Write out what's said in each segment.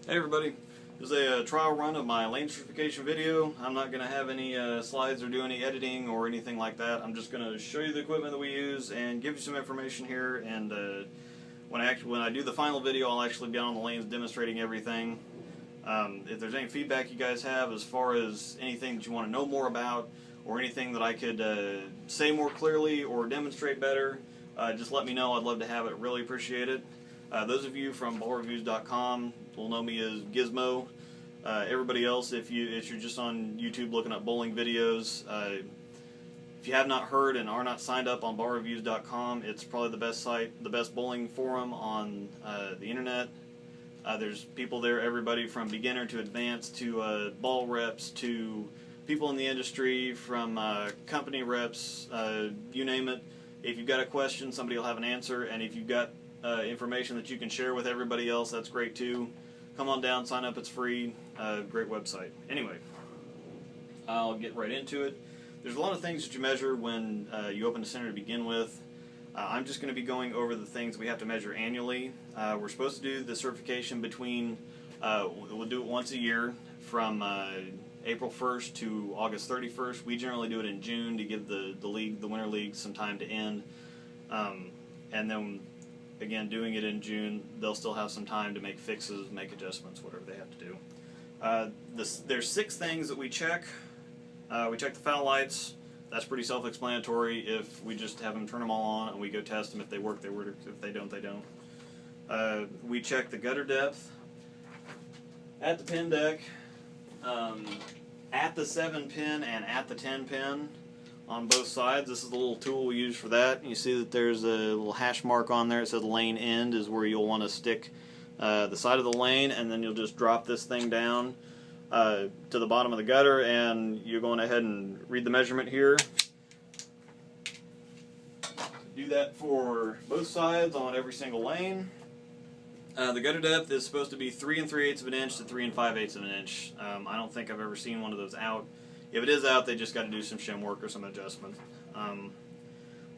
Hey everybody, this is a trial run of my lane certification video. I'm not going to have any slides or do any editing or anything like that. I'm just going to show you the equipment that we use and give you some information here, and when I do the final video, I'll actually be on the lanes demonstrating everything. If there's any feedback you guys have as far as anything that you want to know more about or anything that I could say more clearly or demonstrate better, just let me know. I'd love to have it. Really appreciate it. Those of you from ballreviews.com will know me as Gizmo. Everybody else, if you're just on YouTube looking at bowling videos, if you have not heard and are not signed up on ballreviews.com, it's probably the best site, the best bowling forum on the internet. There's people there, everybody from beginner to advanced to ball reps to people in the industry, from company reps, you name it. If you've got a question, somebody will have an answer, and if you've got information that you can share with everybody else, that's great too. Come on down, sign up, it's free. Great website. Anyway, I'll get right into it. There's a lot of things that you measure when you open a center to begin with. I'm just going to be going over the things we have to measure annually. We're supposed to do the certification between, we'll do it once a year from April 1st to August 31st. We generally do it in June to give the winter league, some time to end. And then again, doing it in June, they'll still have some time to make fixes, make adjustments, whatever they have to do. There's 6 things that we check. We check the foul lights. That's pretty self-explanatory. If we just have them turn them all on and we go test them, if they work, they work. If they don't, they don't. We check the gutter depth at the pin deck, at the 7-pin and at the 10-pin. On both sides. This is the little tool we use for that. And you see that there's a little hash mark on there. It says lane end is where you'll want to stick the side of the lane, and then you'll just drop this thing down to the bottom of the gutter, and you're going ahead and read the measurement here. Do that for both sides on every single lane. The gutter depth is supposed to be 3 3/8 of an inch to 3 5/8 of an inch. I don't think I've ever seen one of those out. If it is out, they just got to do some shim work or some adjustment.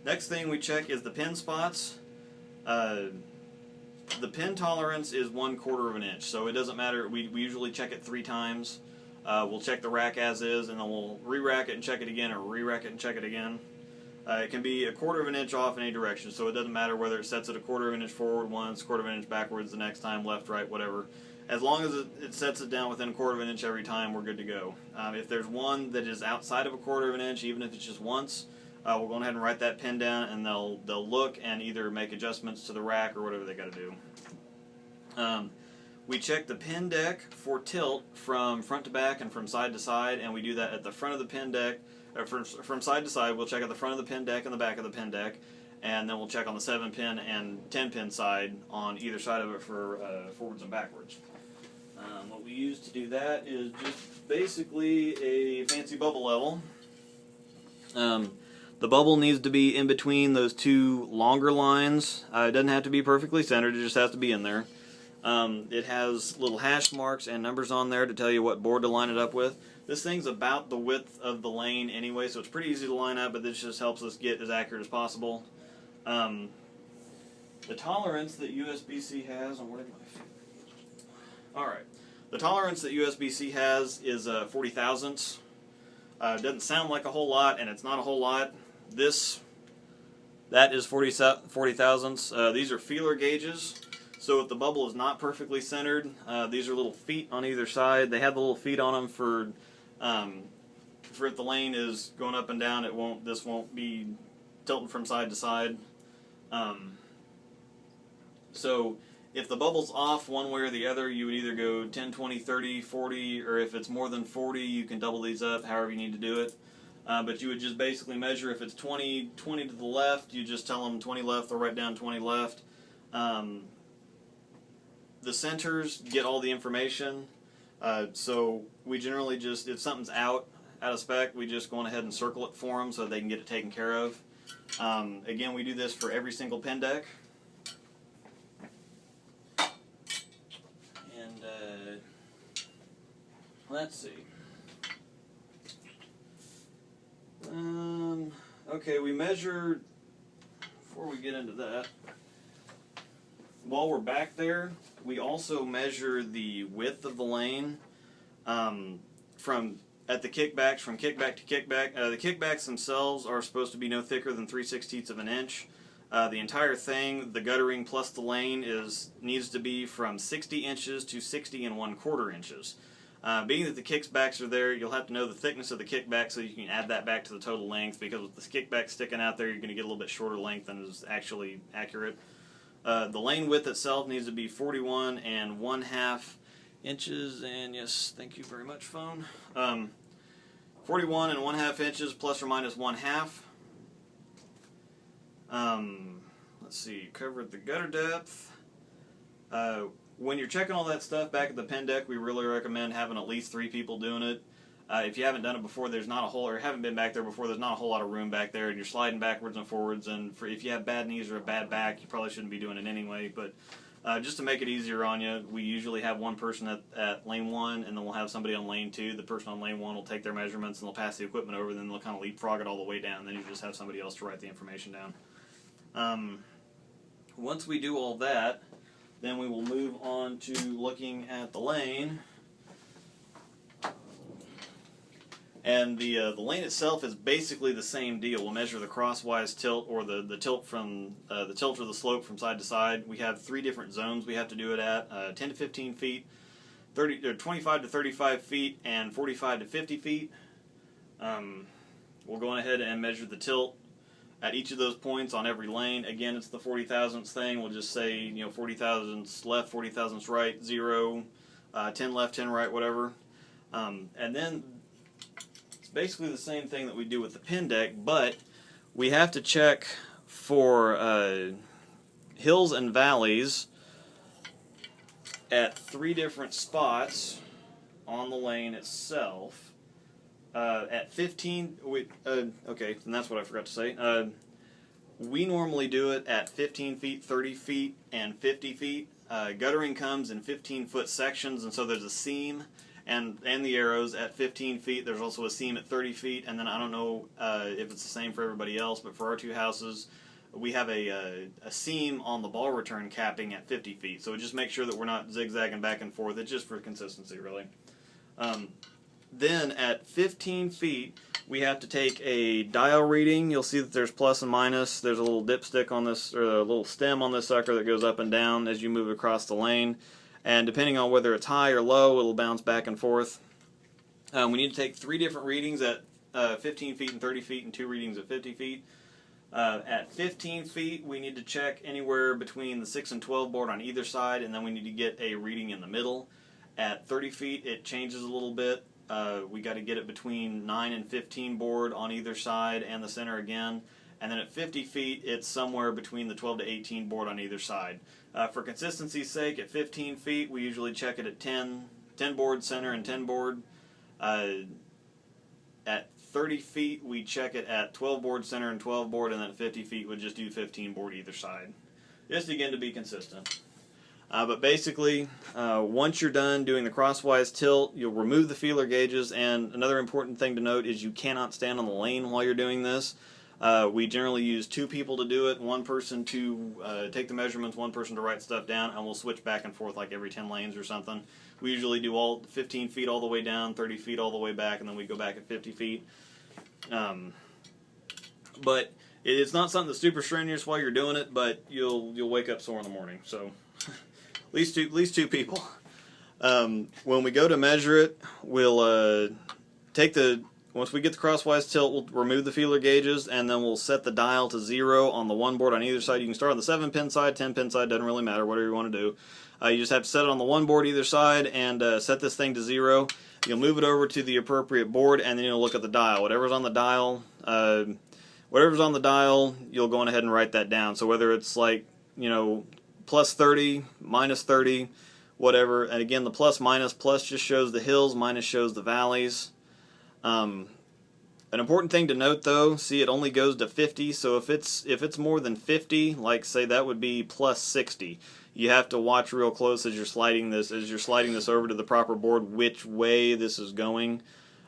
Next thing we check is the pin spots. The pin tolerance is 1/4 of an inch, so it doesn't matter. We usually check it 3 times. We'll check the rack as is, and then we'll re-rack it and check it again, or re-rack it and check it again. It can be 1/4 of an inch off in any direction, so it doesn't matter whether it sets it 1/4 of an inch forward once, 1/4 of an inch backwards the next time, left, right, whatever. As long as it sets it down within 1/4 of an inch every time, we're good to go. If there's one that is outside of 1/4 of an inch, even if it's just once, we'll go ahead and write that pin down, and they'll look and either make adjustments to the rack or whatever they got to do. We check the pin deck for tilt from front to back and from side to side, and we do that at the front of the pin deck. From side to side, we'll check at the front of the pin deck and the back of the pin deck, and then we'll check on the 7-pin and 10-pin side on either side of it for forwards and backwards. What we use to do that is just basically a fancy bubble level. The bubble needs to be in between those 2 longer lines. It doesn't have to be perfectly centered, it just has to be in there. It has little hash marks and numbers on there to tell you what board to line it up with. This thing's about the width of the lane anyway, so it's pretty easy to line up, but this just helps us get as accurate as possible. The tolerance that USB-C has, and where did my... Alright. The tolerance that USB-C has is 40 thousandths. It doesn't sound like a whole lot, and it's not a whole lot. That is 40 thousandths. These are feeler gauges, so if the bubble is not perfectly centered, these are little feet on either side. They have the little feet on them for if the lane is going up and down, this won't be tilting from side to side. So if the bubble's off one way or the other, you would either go 10, 20, 30, 40, or if it's more than 40, you can double these up, however you need to do it. But you would just basically measure if it's 20 to the left, you just tell them 20 left, they'll write down 20 left. The centers get all the information, so we generally just, if something's out of spec, we just go on ahead and circle it for them so they can get it taken care of. Again, we do this for every single pin deck. Let's see. Okay, we measure, before we get into that, while we're back there, we also measure the width of the lane from at the kickbacks, from kickback to kickback. The kickbacks themselves are supposed to be no thicker than 3/16 of an inch. The entire thing, the guttering plus the lane, needs to be from 60 inches to 60 1/4 inches. Being that the kickbacks are there, you'll have to know the thickness of the kickback so you can add that back to the total length, because with the kickback sticking out there, you're going to get a little bit shorter length than is actually accurate. The lane width itself needs to be 41 1/2 inches, and yes, thank you very much, phone. 41 1/2 inches plus or minus 1/2. Let's see, covered the gutter depth. When you're checking all that stuff back at the pen deck, we really recommend having at least 3 people doing it. If you haven't done it before, there's not a whole, or haven't been back there before, there's not a whole lot of room back there, and you're sliding backwards and forwards, and if you have bad knees or a bad back, you probably shouldn't be doing it anyway. But just to make it easier on you, we usually have one person at lane 1, and then we'll have somebody on lane 2. The person on lane 1 will take their measurements, and they'll pass the equipment over, and then they'll kind of leapfrog it all the way down, and then you just have somebody else to write the information down. Once we do all that, then we will move on to looking at the lane. And the lane itself is basically the same deal. We'll measure the crosswise tilt, or the tilt from the tilt or the slope from side to side. We have 3 different zones we have to do it at: 10 to 15 feet, 25 to 35 feet, and 45 to 50 feet. We'll go ahead and measure the tilt at each of those points on every lane. Again, it's the 40 thousandths thing. We'll just say, 40 thousandths left, 40 thousandths right, 0, 10 left, 10 right, whatever. And then it's basically the same thing that we do with the pen deck, but we have to check for hills and valleys at 3 different spots on the lane itself. At 15, okay, and that's what I forgot to say. We normally do it at 15 feet, 30 feet, and 50 feet. Guttering comes in 15-foot sections, and so there's a seam and the arrows at 15 feet. There's also a seam at 30 feet, and then I don't know if it's the same for everybody else, but for our 2 houses, we have a seam on the ball return capping at 50 feet. So just make sure that we're not zigzagging back and forth. It's just for consistency, really. Then at 15 feet, we have to take a dial reading. You'll see that there's plus and minus. There's a little dipstick on this, or a little stem on this sucker that goes up and down as you move across the lane. And depending on whether it's high or low, it'll bounce back and forth. We need to take 3 different readings at 15 feet and 30 feet, and 2 readings at 50 feet. At 15 feet, we need to check anywhere between the 6 and 12 board on either side, and then we need to get a reading in the middle. At 30 feet, it changes a little bit. We got to get it between 9 and 15 board on either side and the center again. And then at 50 feet, it's somewhere between the 12 to 18 board on either side. For consistency's sake, at 15 feet, we usually check it at 10 board center and 10 board. At 30 feet, we check it at 12 board center and 12 board, and then at 50 feet, we'll just do 15 board either side. Just again to be consistent. But basically, once you're done doing the crosswise tilt, you'll remove the feeler gauges, and another important thing to note is you cannot stand on the lane while you're doing this. We generally use 2 people to do it, 1 person to take the measurements, 1 person to write stuff down, and we'll switch back and forth like every 10 lanes or something. We usually do all 15 feet all the way down, 30 feet all the way back, and then we go back at 50 feet. But it's not something that's super strenuous while you're doing it, but you'll wake up sore in the morning, so... At least two people. When we go to measure it, we'll once we get the crosswise tilt, we'll remove the feeler gauges, and then we'll set the dial to 0 on the 1 board on either side. You can start on the 7-pin side, 10-pin side, doesn't really matter, whatever you want to do. You just have to set it on the 1 board either side and set this thing to 0. You'll move it over to the appropriate board, and then you'll look at the dial. Whatever's on the dial, you'll go on ahead and write that down. So whether it's like, plus 30, minus 30, whatever. And again, the plus just shows the hills, minus shows the valleys. An important thing to note though, see it only goes to 50, so if it's more than 50, like say that would be plus 60. You have to watch real close as you're sliding this over to the proper board, which way this is going.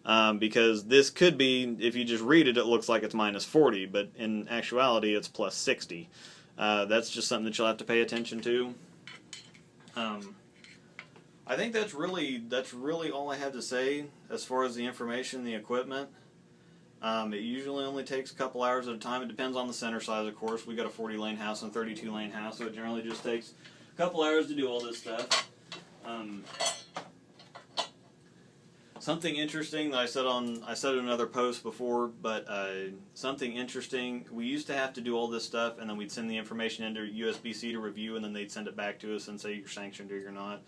Because this could be, if you just read it, it looks like it's minus 40, but in actuality it's plus 60. That's just something that you'll have to pay attention to. I think that's really all I have to say as far as the information, the equipment. It usually only takes a couple hours at a time. It depends on the center size, of course. We got a 40-lane house and a 32-lane house, so it generally just takes a couple hours to do all this stuff. Something interesting that I said in another post before, but something interesting. We used to have to do all this stuff, and then we'd send the information into USB-C to review, and then they'd send it back to us and say you're sanctioned or you're not.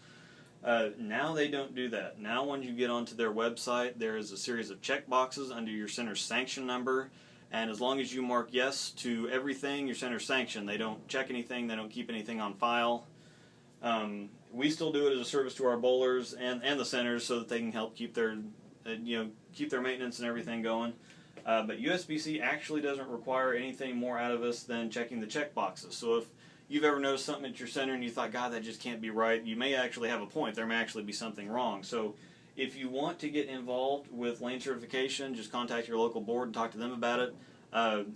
Now they don't do that. Now when you get onto their website, there is a series of check boxes under your center's sanction number, and as long as you mark yes to everything, your center's sanctioned. They don't check anything. They don't keep anything on file. We still do it as a service to our bowlers and the centers so that they can help keep their keep their maintenance and everything going. But USB-C actually doesn't require anything more out of us than checking the check boxes. So if you've ever noticed something at your center and you thought, God, that just can't be right, you may actually have a point. There may actually be something wrong. So if you want to get involved with lane certification, just contact your local board and talk to them about it.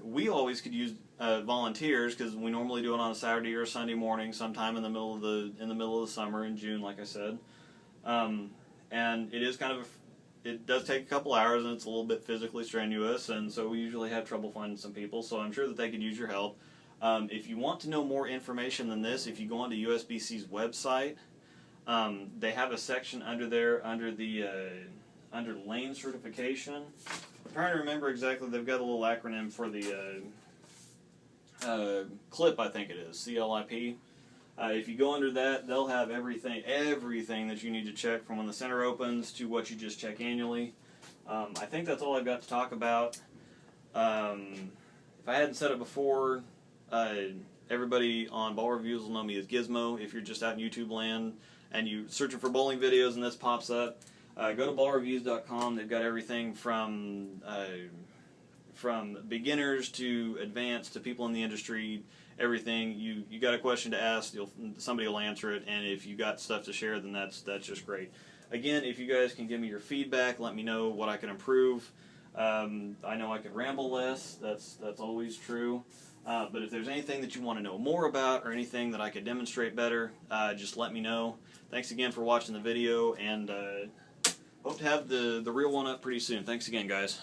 We always could use volunteers because we normally do it on a Saturday or a Sunday morning, sometime in the middle of the summer in June, like I said. And it is it does take a couple hours, and it's a little bit physically strenuous, and so we usually have trouble finding some people. So I'm sure that they could use your help. If you want to know more information than this, if you go onto USB-C's website, they have a section under there under lane certification. I'm trying to remember exactly. They've got a little acronym for the CLIP, I think it is, CLIP. If you go under that, they'll have everything that you need to check from when the center opens to what you just check annually. I think that's all I've got to talk about. If I hadn't said it before, everybody on Ball Reviews will know me as Gizmo. If you're just out in YouTube land and you're searching for bowling videos and this pops up, go to ballreviews.com. They've got everything from beginners to advanced to people in the industry. Everything. You got a question to ask, somebody will answer it, and if you got stuff to share, then that's just great. Again, if you guys can give me your feedback, let me know what I can improve. I know I could ramble less. That's always true. But if there's anything that you want to know more about or anything that I could demonstrate better, just let me know. Thanks again for watching the video, and hope to have the real one up pretty soon. Thanks again, guys.